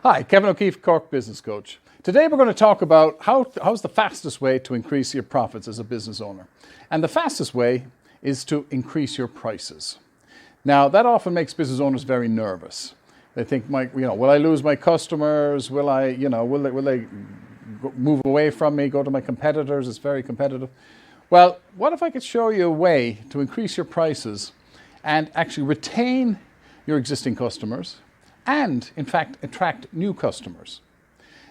Hi, Kevin O'Keefe, Cork Business Coach. Today we're going to talk about how's the fastest way to increase your profits as a business owner. And the fastest way is to increase your prices. Now, that often makes business owners very nervous. They think, will I lose my customers? Will they move away from me, go to my competitors? It's very competitive. Well, what if I could show you a way to increase your prices and actually retain your existing customers and, in fact, attract new customers?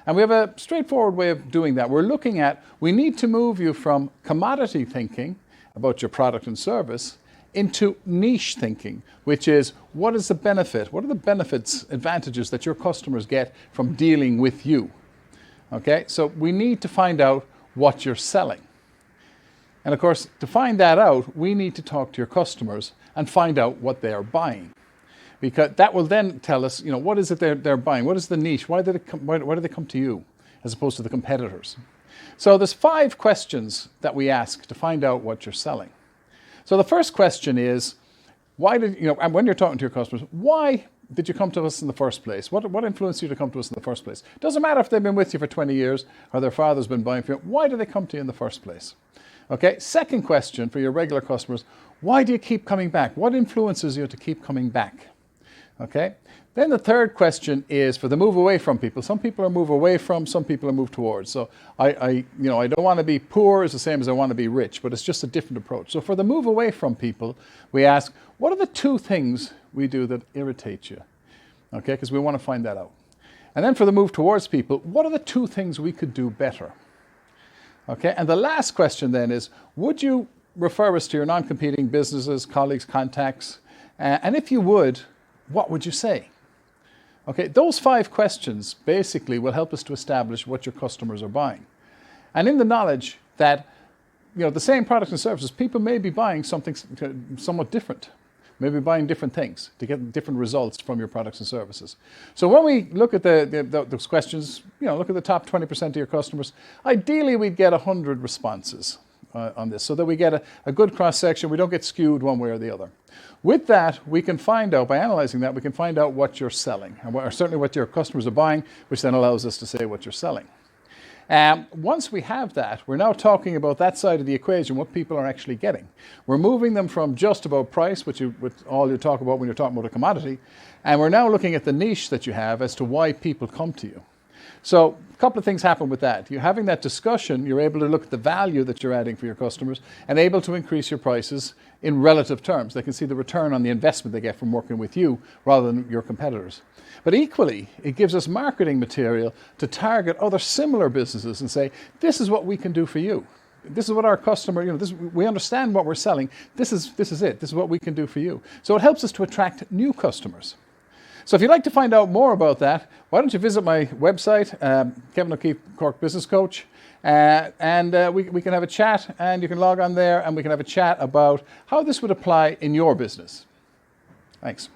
And we have a straightforward way of doing that. We're looking at, we need to move you from commodity thinking about your product and service into niche thinking, which is, what is the benefit? What are the benefits, advantages that your customers get from dealing with you? Okay, so we need to find out what you're selling. And of course, to find that out, we need to talk to your customers and find out what they are buying. Because that will then tell us, what is it they're buying? What is the niche? Why do they come to you as opposed to the competitors? So there's 5 questions that we ask to find out what you're selling. So the first question is, and when you're talking to your customers, why did you come to us in the first place? What influenced you to come to us in the first place? Doesn't matter if they've been with you for 20 years or their father's been buying for you. Why do they come to you in the first place? Okay, second question for your regular customers, why do you keep coming back? What influences you to keep coming back? Okay, then the third question is for the move away from people. Some people are move away from, some people are move towards. So I don't want to be poor is the same as I want to be rich, but it's just a different approach. So for the move away from people, we ask, what are the 2 things we do that irritate you? Okay, because we want to find that out. And then for the move towards people, what are the 2 things we could do better? Okay, and the last question then is, would you refer us to your non-competing businesses, colleagues, contacts? And if you would, what would you say? Okay, those 5 questions basically will help us to establish what your customers are buying. And in the knowledge that, the same products and services, people may be buying something somewhat different, maybe buying different things to get different results from your products and services. So when we look at those questions, look at the top 20% of your customers, ideally we'd get 100 responses on this so that we get a good cross-section. We don't get skewed one way or the other. With that, we can find out, by analyzing that, we can find out what you're selling, or certainly what your customers are buying, which then allows us to say what you're selling. Once we have that, we're now talking about that side of the equation, what people are actually getting. We're moving them from just about price, which all you talk about when you're talking about a commodity, and we're now looking at the niche that you have as to why people come to you. So a couple of things happen with that. You're having that discussion, you're able to look at the value that you're adding for your customers and able to increase your prices in relative terms. They can see the return on the investment they get from working with you rather than your competitors. But equally, it gives us marketing material to target other similar businesses and say, this is what we can do for you. This is what our customer, we understand what we're selling. This is it. This is what we can do for you. So it helps us to attract new customers. So if you'd like to find out more about that, why don't you visit my website, Kevin O'Keefe, Cork Business Coach, and we can have a chat, and you can log on there and we can have a chat about how this would apply in your business. Thanks.